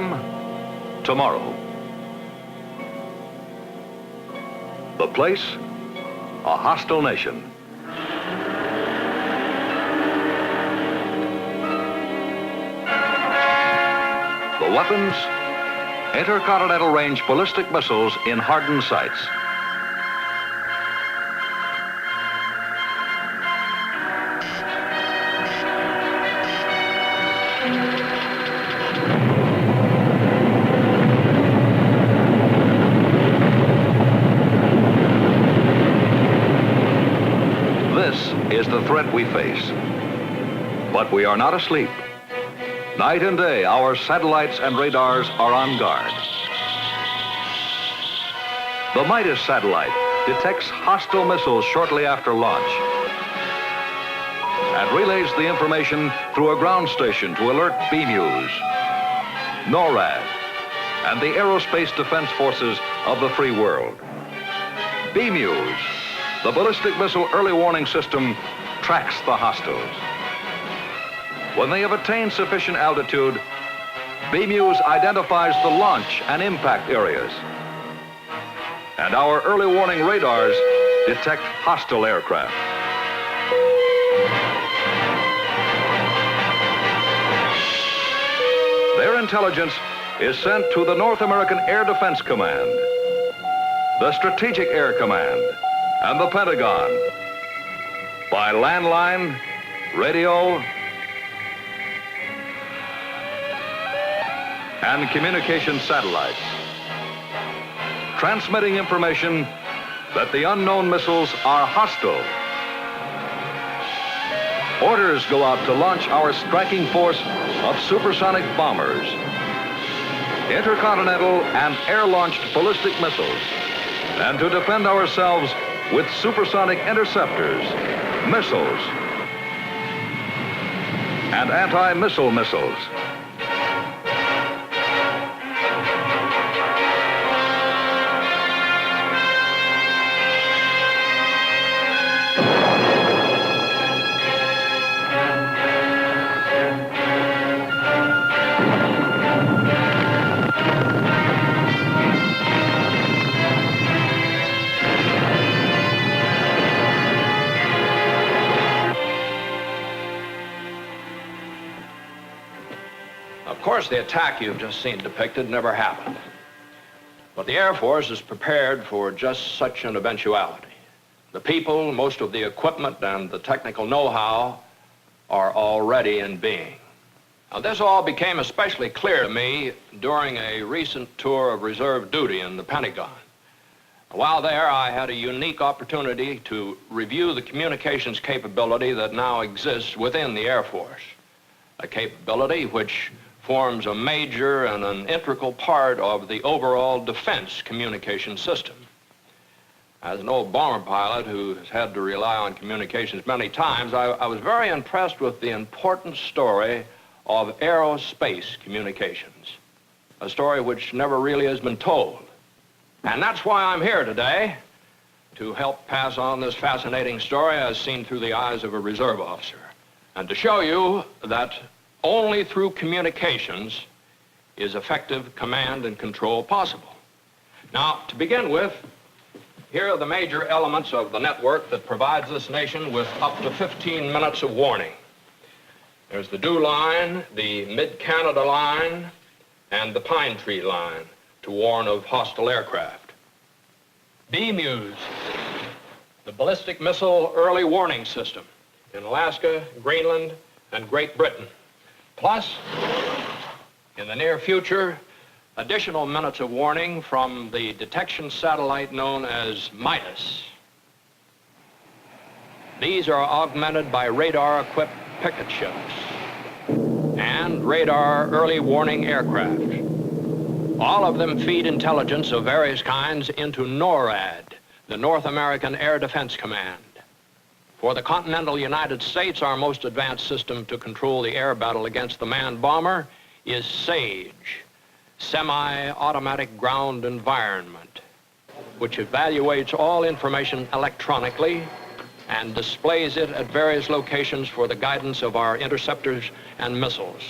time, tomorrow. The place, a hostile nation. The weapons, intercontinental range ballistic missiles in hardened sights. This is the threat we face. But we are not asleep. Night and day, our satellites and radars are on guard. The Midas satellite detects hostile missiles shortly after launch and relays the information through a ground station to alert BMEWS, NORAD, and the Aerospace Defense Forces of the free world. BMEWS, the ballistic missile early warning system, tracks the hostiles. When they have attained sufficient altitude, BMEWS identifies the launch and impact areas. And our early warning radars detect hostile aircraft. Their intelligence is sent to the North American Air Defense Command, the Strategic Air Command, and the Pentagon by landline, radio, and communication satellites, transmitting information that the unknown missiles are hostile. Orders go out to launch our striking force of supersonic bombers, intercontinental and air-launched ballistic missiles, and to defend ourselves with supersonic interceptors, missiles, and anti-missile missiles. Of course, the attack you've just seen depicted never happened. But the Air Force is prepared for just such an eventuality. The people, most of the equipment, and the technical know-how are already in being. Now, this all became especially clear to me during a recent tour of reserve duty in the Pentagon. While there, I had a unique opportunity to review the communications capability that now exists within the Air Force, a capability which forms a major and an integral part of the overall defense communication system. As an old bomber pilot who has had to rely on communications many times, I was very impressed with the important story of aerospace communications, a story which never really has been told. And that's why I'm here today, to help pass on this fascinating story as seen through the eyes of a reserve officer, and to show you that only through communications is effective command and control possible. Now, to begin with, here are the major elements of the network that provides this nation with up to 15 minutes of warning. There's the DEW line, the Mid-Canada line, and the Pine Tree line to warn of hostile aircraft. BMEWS, the ballistic missile early warning system in Alaska, Greenland, and Great Britain. Plus, in the near future, additional minutes of warning from the detection satellite known as Midas. These are augmented by radar-equipped picket ships and radar early warning aircraft. All of them feed intelligence of various kinds into NORAD, the North American Air Defense Command. For the continental United States, our most advanced system to control the air battle against the manned bomber is SAGE, Semi-Automatic Ground Environment, which evaluates all information electronically and displays it at various locations for the guidance of our interceptors and missiles.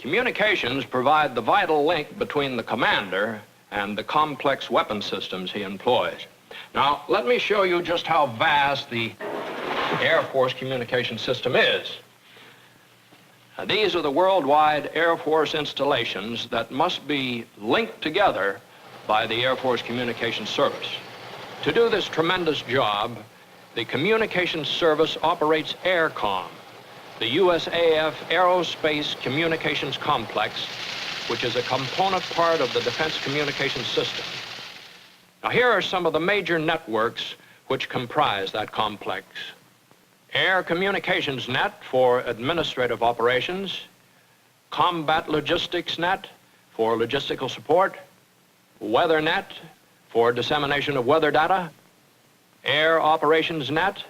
Communications provide the vital link between the commander and the complex weapon systems he employs. Now, let me show you just how vast the Air Force communication system is. Now, these are the worldwide Air Force installations that must be linked together by the Air Force Communications Service. To do this tremendous job, the Communications Service operates AirCom, the USAF Aerospace Communications Complex, which is a component part of the Defense Communications System. Now, here are some of the major networks which comprise that complex. Air Communications Net for administrative operations, Combat Logistics Net for logistical support, Weather Net for dissemination of weather data, Air Operations Net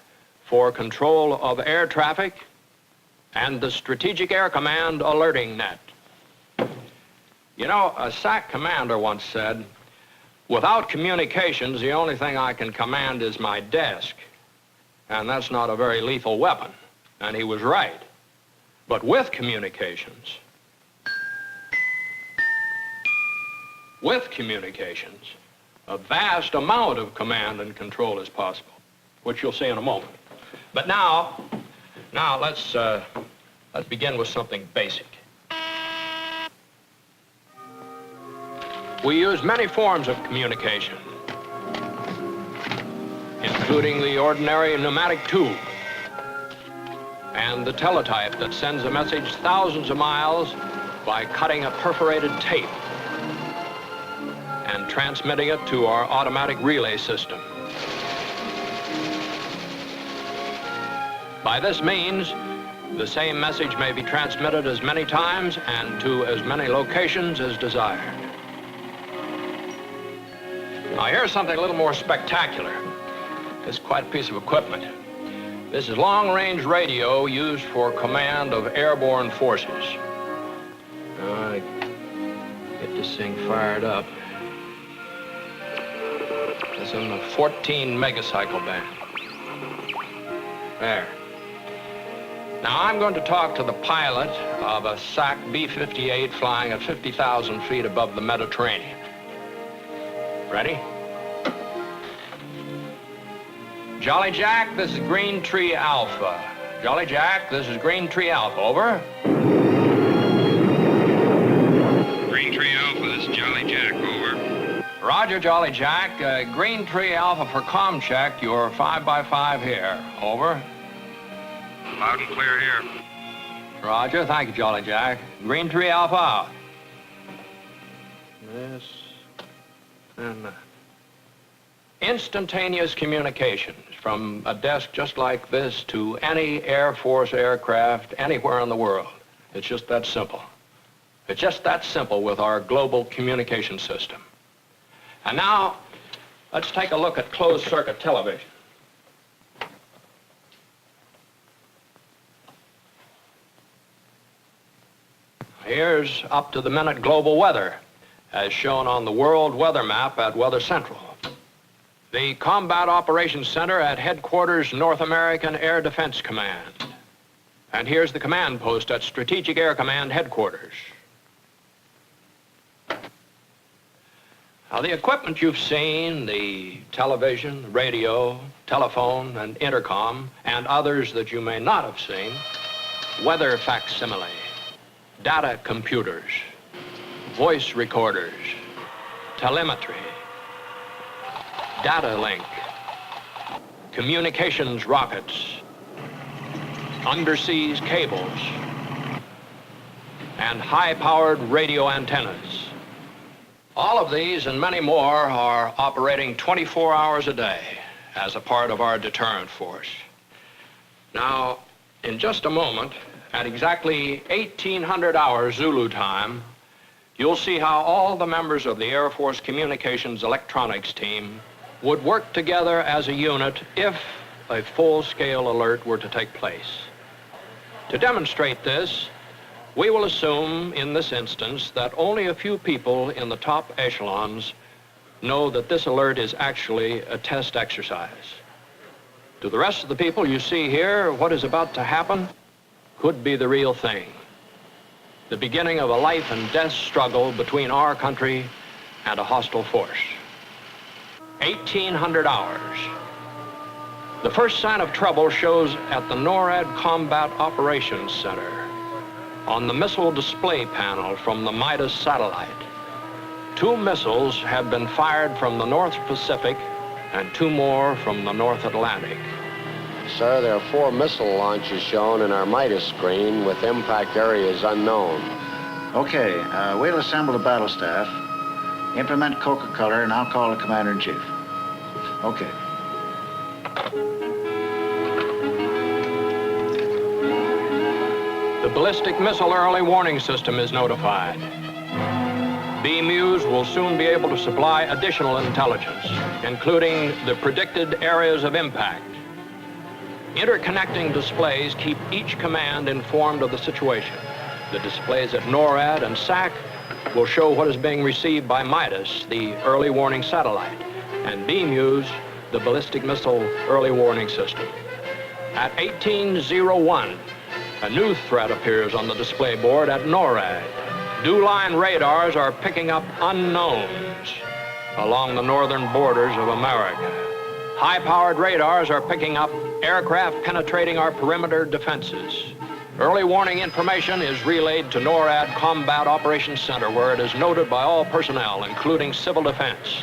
for control of air traffic, and the Strategic Air Command Alerting Net. You know, a SAC commander once said, "Without communications, the only thing I can command is my desk." And that's not a very lethal weapon. And he was right. But with communications, a vast amount of command and control is possible, which you'll see in a moment. But now let's begin with something basic. We use many forms of communication, including the ordinary pneumatic tube and the teletype that sends a message thousands of miles by cutting a perforated tape and transmitting it to our automatic relay system. By this means, the same message may be transmitted as many times and to as many locations as desired. Now, here's something a little more spectacular. It's quite a piece of equipment. This is long-range radio used for command of airborne forces. Get this thing fired up. It's in the 14 megacycle band. There. Now, I'm going to talk to the pilot of a SAC B-58 flying at 50,000 feet above the Mediterranean. Ready? Jolly Jack, this is Green Tree Alpha. Jolly Jack, this is Green Tree Alpha. Over. Green Tree Alpha, this is Jolly Jack. Over. Roger, Jolly Jack. Green Tree Alpha for comm check. You're 5x5 here. Over. Loud and clear here. Roger. Thank you, Jolly Jack. Green Tree Alpha out. This and instantaneous communications from a desk just like this to any Air Force aircraft anywhere in the world. It's just that simple. It's just that simple with our global communication system. And now, let's take a look at closed-circuit television. Here's up-to-the-minute global weather, as shown on the world weather map at Weather Central. The Combat Operations Center at Headquarters North American Air Defense Command. And here's the command post at Strategic Air Command Headquarters. Now, the equipment you've seen, the television, radio, telephone, and intercom, and others that you may not have seen, weather facsimile, data computers, voice recorders, telemetry, data link, communications rockets, underseas cables, and high-powered radio antennas. All of these and many more are operating 24 hours a day as a part of our deterrent force. Now, in just a moment, at exactly 1800 hours Zulu time, you'll see how all the members of the Air Force Communications Electronics team would work together as a unit if a full-scale alert were to take place. To demonstrate this, we will assume in this instance that only a few people in the top echelons know that this alert is actually a test exercise. To the rest of the people you see here, what is about to happen could be the real thing. the beginning of a life and death struggle between our country and a hostile force. 1,800 hours. The first sign of trouble shows at the NORAD Combat Operations Center on the missile display panel from the Midas satellite. 2 missiles have been fired from the North Pacific and 2 more from the North Atlantic. Sir, there are 4 missile launches shown in our Midas screen with impact areas unknown. Okay, we'll assemble the battle staff, implement coca color, and I'll call the commander-in-chief. Okay. The ballistic missile early warning system is notified. BMUs will soon be able to supply additional intelligence, including the predicted areas of impact. Interconnecting displays keep each command informed of the situation. The displays at NORAD and SAC will show what is being received by Midas, the early warning satellite, and BMUs, the ballistic missile early warning system. At 1801, a new threat appears on the display board at NORAD. Dew-line radars are picking up unknowns along the northern borders of America. High-powered radars are picking up aircraft penetrating our perimeter defenses. Early warning information is relayed to NORAD Combat Operations Center, where it is noted by all personnel, including civil defense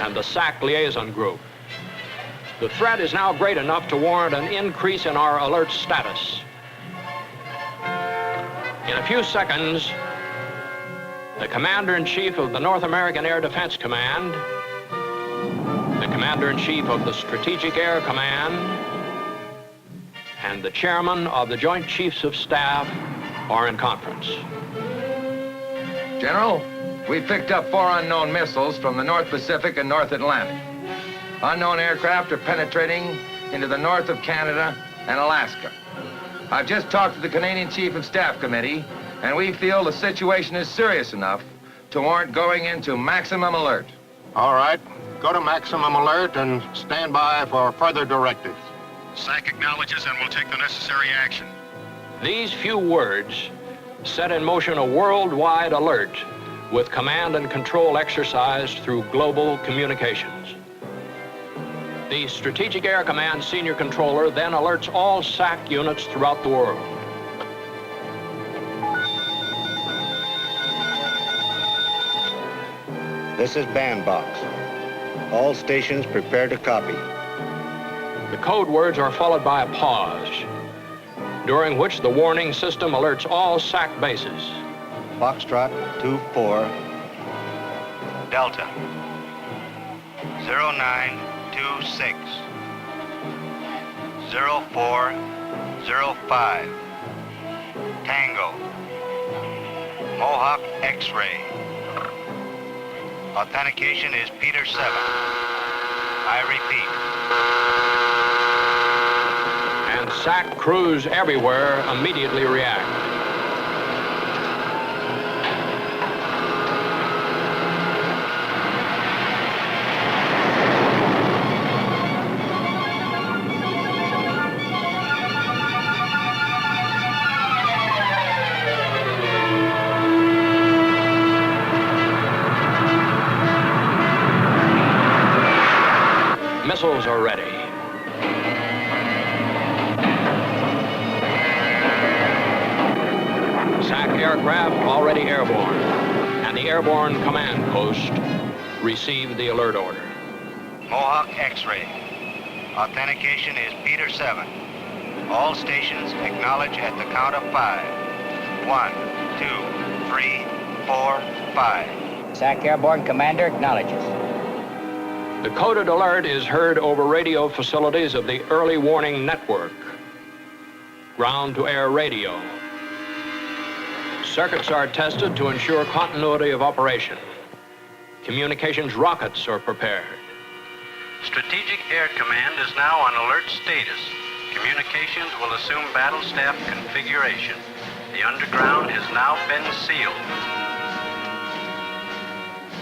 and the SAC liaison group. The threat is now great enough to warrant an increase in our alert status. In a few seconds, the Commander-in-Chief of the North American Air Defense Command, the Commander-in-Chief of the Strategic Air Command, and the Chairman of the Joint Chiefs of Staff are in conference. General, we picked up 4 unknown missiles from the North Pacific and North Atlantic. Unknown aircraft are penetrating into the north of Canada and Alaska. I've just talked to the Canadian Chief of Staff Committee, and we feel the situation is serious enough to warrant going into maximum alert. All right. Go to maximum alert and stand by for further directives. SAC acknowledges and will take the necessary action. These few words set in motion a worldwide alert with command and control exercised through global communications. The Strategic Air Command Senior Controller then alerts all SAC units throughout the world. This is Bandbox. All stations prepare to copy. The code words are followed by a pause, during which the warning system alerts all SAC bases. Foxtrot 24. Delta 0926 0405 Tango Mohawk X-ray. Authentication is Peter 7. I repeat. And SAC crews everywhere immediately react. Missiles are ready. SAC aircraft already airborne, and the airborne command post received the alert order. Mohawk X-ray. Authentication is Peter 7. All stations acknowledge at the count of 5. 1, 2, 3, 4, 5. SAC Airborne Commander acknowledges. The coded alert is heard over radio facilities of the Early Warning Network, ground-to-air radio. Circuits are tested to ensure continuity of operation. Communications rockets are prepared. Strategic Air Command is now on alert status. Communications will assume battle staff configuration. The underground has now been sealed.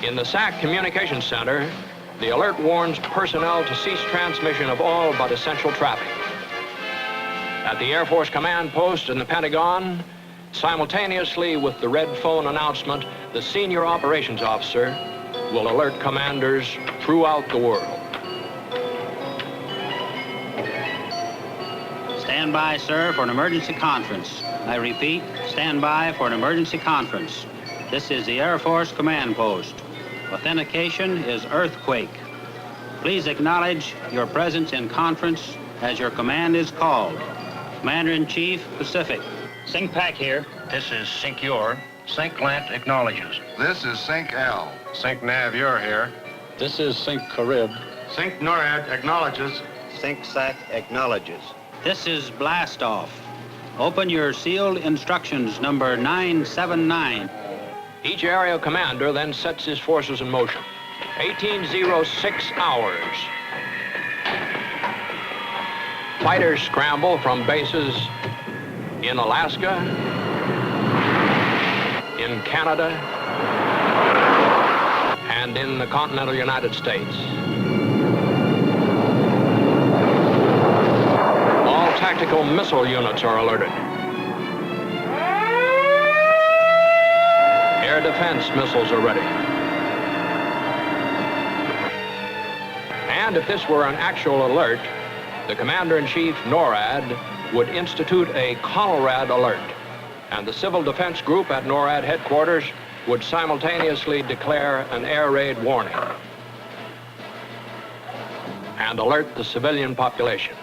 In the SAC Communications Center, the alert warns personnel to cease transmission of all but essential traffic. At the Air Force Command Post in the Pentagon, Simultaneously with the red phone announcement, the senior operations officer will alert commanders throughout the world. Stand by, sir, for an emergency conference. I repeat, stand by for an emergency conference. This is the Air Force Command Post. Authentication is earthquake. Please acknowledge your presence in conference as your command is called. Commander-in-Chief, Pacific. SyncPac here. This is SyncUR. SyncLant acknowledges. This is Sync L. Sync Nav, you're here. This is SyncCarib. Sync NORAD acknowledges. SyncSAC acknowledges. This is Blastoff. Open your sealed instructions number 979. Each area commander then sets his forces in motion. 1806 hours. Fighters scramble from bases in Alaska, in Canada, and in the continental United States. All tactical missile units are alerted. Air defense missiles are ready. And if this were an actual alert, the Commander-in-Chief, NORAD, would institute a CONELRAD alert, and the Civil Defense Group at NORAD headquarters would simultaneously declare an air raid warning and alert the civilian population.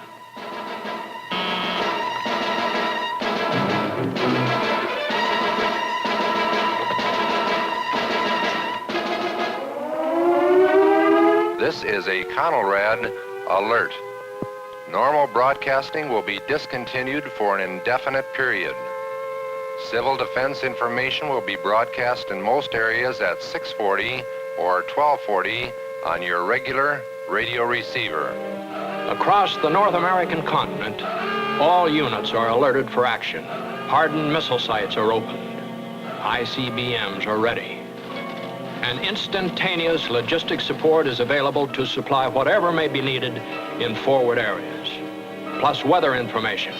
This is a CONELRAD alert. Normal broadcasting will be discontinued for an indefinite period. Civil defense information will be broadcast in most areas at 640 or 1240 on your regular radio receiver. Across the North American continent, all units are alerted for action. Hardened missile sites are opened. ICBMs are ready. And instantaneous logistic support is available to supply whatever may be needed in forward areas, plus weather information,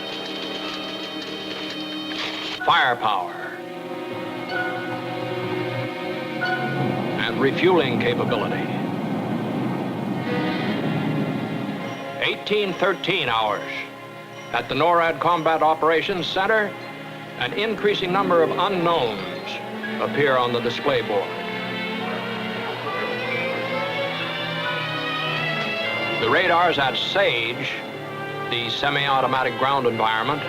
firepower, and refueling capability. 1813 hours. At the NORAD Combat Operations Center, an increasing number of unknowns appear on the display board. The radars at SAGE, the semi-automatic ground environment,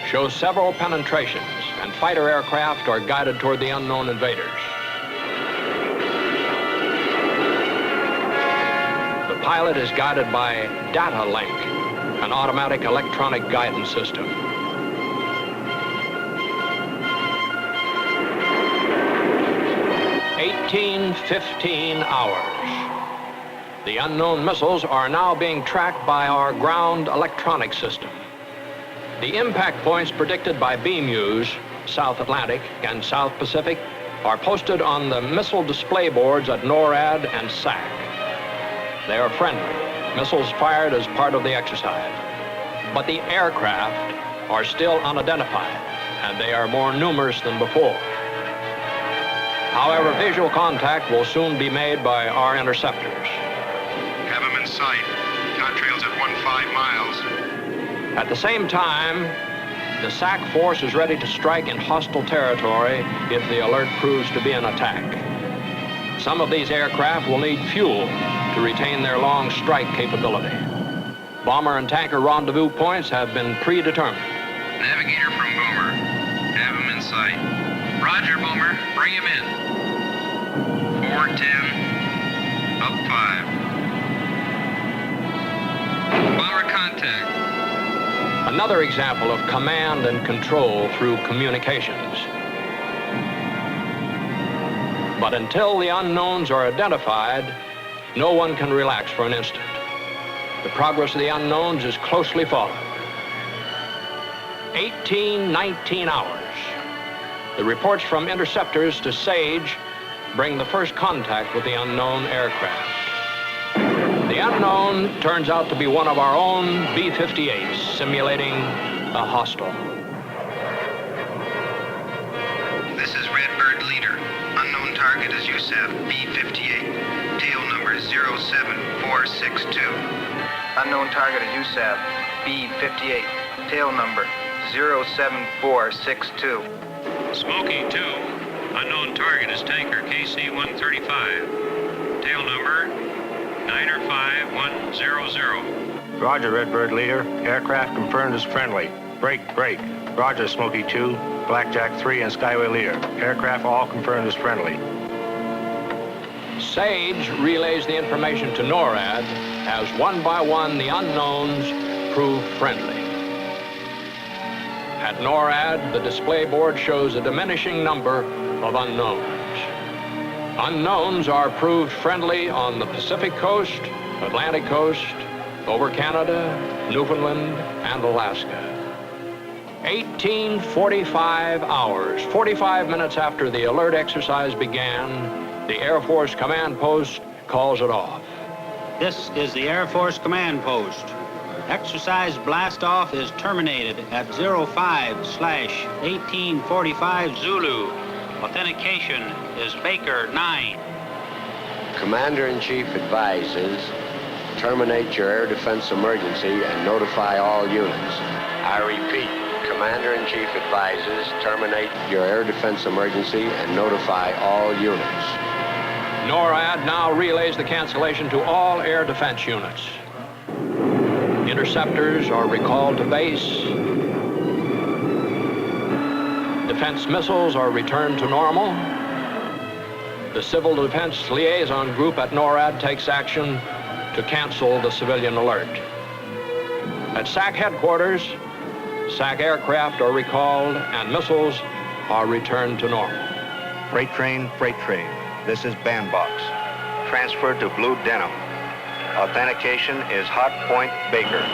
show several penetrations, and fighter aircraft are guided toward the unknown invaders. The pilot is guided by Data Link, an automatic electronic guidance system. "1815 hours. The unknown missiles are now being tracked by our ground electronic system. The impact points predicted by BMUs, South Atlantic and South Pacific, are posted on the missile display boards at NORAD and SAC. They are friendly, missiles fired as part of the exercise. But the aircraft are still unidentified, and they are more numerous than before. However, visual contact will soon be made by our interceptors. Have them in sight. Contrails at 15 miles. At the same time, the SAC force is ready to strike in hostile territory if the alert proves to be an attack. Some of these aircraft will need fuel to retain their long strike capability. Bomber and tanker rendezvous points have been predetermined. Navigator from Boomer. Have him in sight. Roger, Boomer. Bring him in. 410. Up 5. Bomber contact. Another example of command and control through communications. But until the unknowns are identified, no one can relax for an instant. The progress of the unknowns is closely followed. 1819 hours. The reports from interceptors to SAGE bring the first contact with the unknown aircraft. The unknown turns out to be one of our own B-58s, simulating a hostile. is USAF B-58, tail number 07462. Unknown target is USAF B-58, tail number 07462. Smoky 2, unknown target is tanker KC-135, tail number 95100. Roger, Redbird leader. Aircraft confirmed as friendly. Break. Roger, Smoky 2, Blackjack 3, and Skyway leader. Aircraft all confirmed as friendly. SAGE relays the information to NORAD as one by one the unknowns prove friendly. At NORAD, the display board shows a diminishing number of unknowns. Unknowns are proved friendly on the Pacific coast, Atlantic coast, over Canada, Newfoundland, and Alaska. 1845 hours, 45 minutes after the alert exercise began, the Air Force Command Post calls it off. This is the Air Force Command Post. Exercise blast-off is terminated at 05/1845 Zulu. Authentication is Baker 9. Commander-in-Chief advises, terminate your air defense emergency and notify all units. I repeat, Commander-in-Chief advises, terminate your air defense emergency and notify all units. NORAD now relays the cancellation to all air defense units. Interceptors are recalled to base. Defense missiles are returned to normal. The Civil Defense Liaison Group at NORAD takes action to cancel the civilian alert. At SAC headquarters, SAC aircraft are recalled and missiles are returned to normal. Freight train. This is bandbox. Transferred to blue denim. Authentication is Hot Point Baker.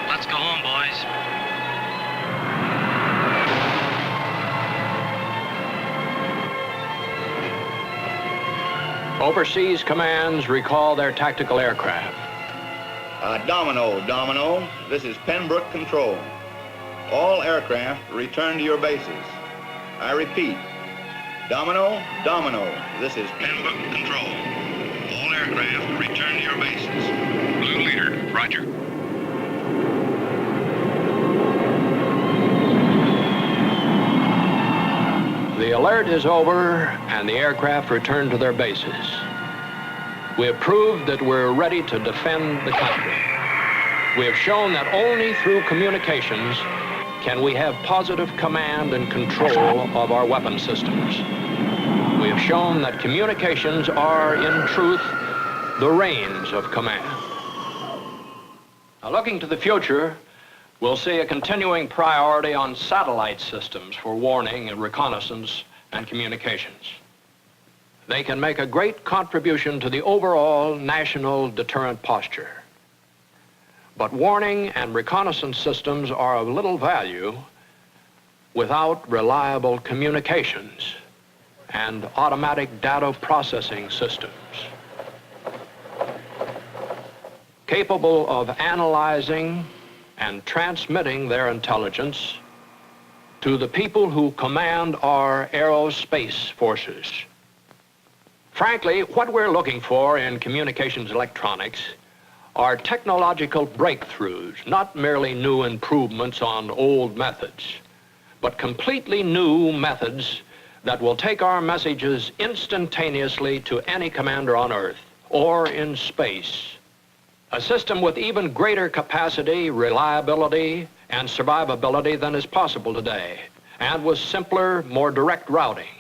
Let's go home, boys. Overseas commands recall their tactical aircraft. Domino, this is Pembroke Control. All aircraft return to your bases. I repeat, Domino, this is Pembroke Control. All aircraft return to your bases. Blue leader, roger. The alert is over and the aircraft return to their bases. We have proved that we're ready to defend the country. We have shown that only through communications can we have positive command and control of our weapon systems. We have shown that communications are, in truth, the reins of command. Now, looking to the future, we'll see a continuing priority on satellite systems for warning and reconnaissance and communications. They can make a great contribution to the overall national deterrent posture. But warning and reconnaissance systems are of little value without reliable communications and automatic data processing systems capable of analyzing and transmitting their intelligence to the people who command our aerospace forces. Frankly, what we're looking for in communications electronics are technological breakthroughs, not merely new improvements on old methods, but completely new methods that will take our messages instantaneously to any commander on Earth or in space. A system with even greater capacity, reliability, and survivability than is possible today, and with simpler, more direct routing,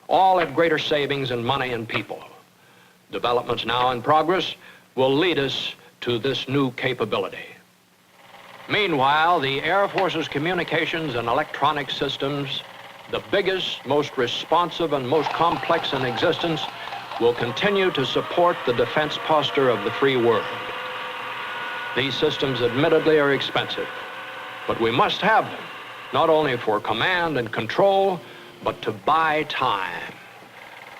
all at greater savings in money and people. Developments now in progress will lead us to this new capability. Meanwhile, the Air Force's communications and electronic systems, the biggest, most responsive, and most complex in existence, will continue to support the defense posture of the free world. These systems admittedly are expensive, but we must have them, not only for command and control, but to buy time,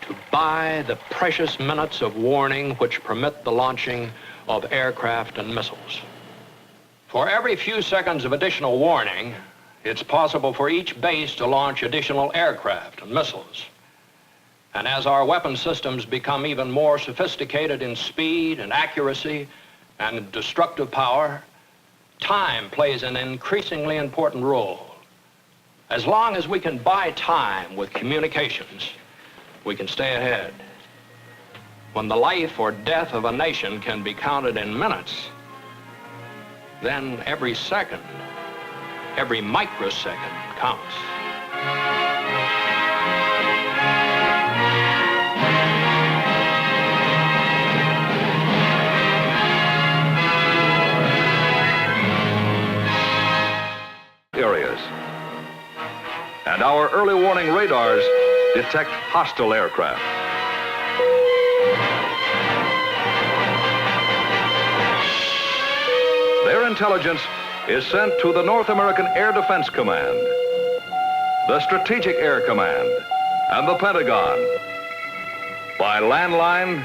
to buy the precious minutes of warning which permit the launching of aircraft and missiles. For every few seconds of additional warning, it's possible for each base to launch additional aircraft and missiles. And as our weapon systems become even more sophisticated in speed and accuracy and destructive power, time plays an increasingly important role. As long as we can buy time with communications, we can stay ahead. When the life or death of a nation can be counted in minutes, then every second, every microsecond counts. Areas. And our early warning radars detect hostile aircraft. Their intelligence is sent to the North American Air Defense Command, the Strategic Air Command, and the Pentagon by landline,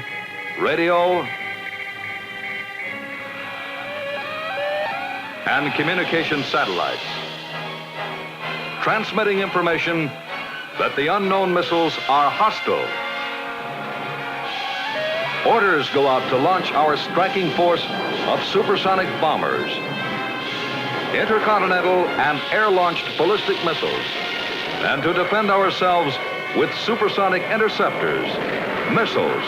radio, and communication satellites, transmitting information that the unknown missiles are hostile. Orders go out to launch our striking force of supersonic bombers, intercontinental and air-launched ballistic missiles, and to defend ourselves with supersonic interceptors, missiles.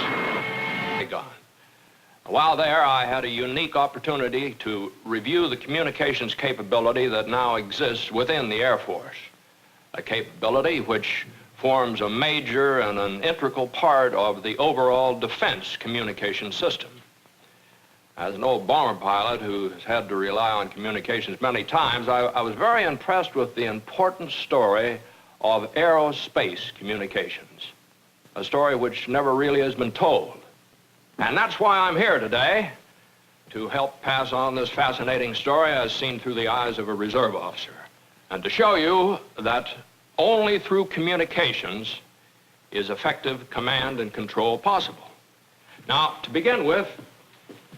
While there, I had a unique opportunity to review the communications capability that now exists within the Air Force, a capability which forms a major and an integral part of the overall defense communication system. As an old bomber pilot who has had to rely on communications many times, I was very impressed with the important story of aerospace communications, a story which never really has been told. And that's why I'm here today, to help pass on this fascinating story as seen through the eyes of a reserve officer, and to show you that only through communications is effective command and control possible. Now, to begin with,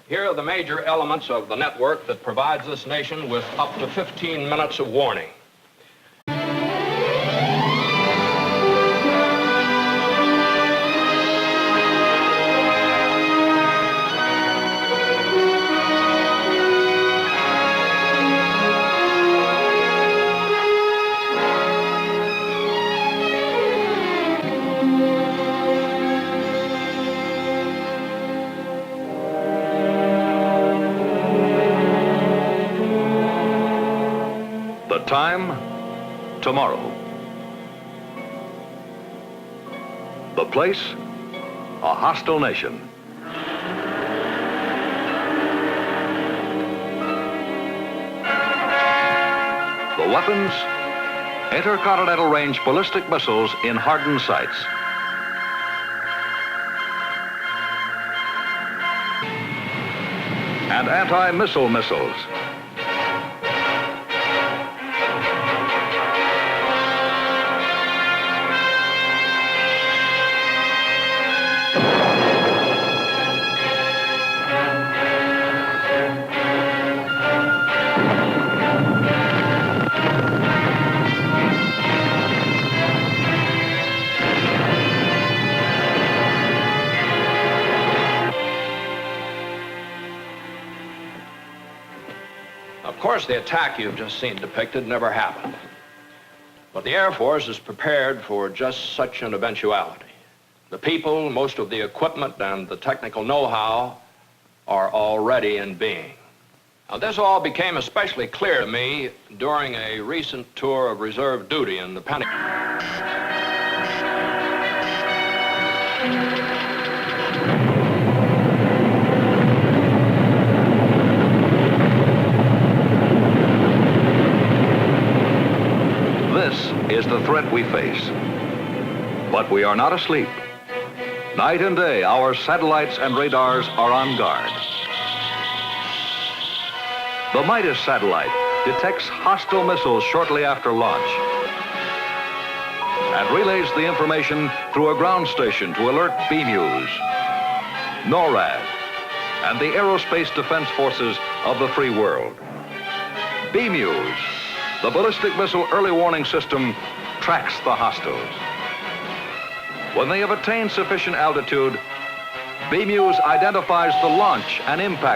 here are the major elements of the network that provides this nation with up to 15 minutes of warning. Time, tomorrow. The place, a hostile nation. The weapons, intercontinental range ballistic missiles in hardened sights. And anti-missile missiles. Of course, the attack you've just seen depicted never happened. But the Air Force is prepared for just such an eventuality. The people, most of the equipment, and the technical know-how are already in being. Now, this all became especially clear to me during a recent tour of reserve duty in the Pentagon. This is the threat we face. But we are not asleep. Night and day, our satellites and radars are on guard. The Midas satellite detects hostile missiles shortly after launch and relays the information through a ground station to alert BMUs, NORAD, and the Aerospace Defense Forces of the free world. BMUs, the ballistic missile early warning system tracks the hostiles. When they have attained sufficient altitude, BMEWS identifies the launch and impact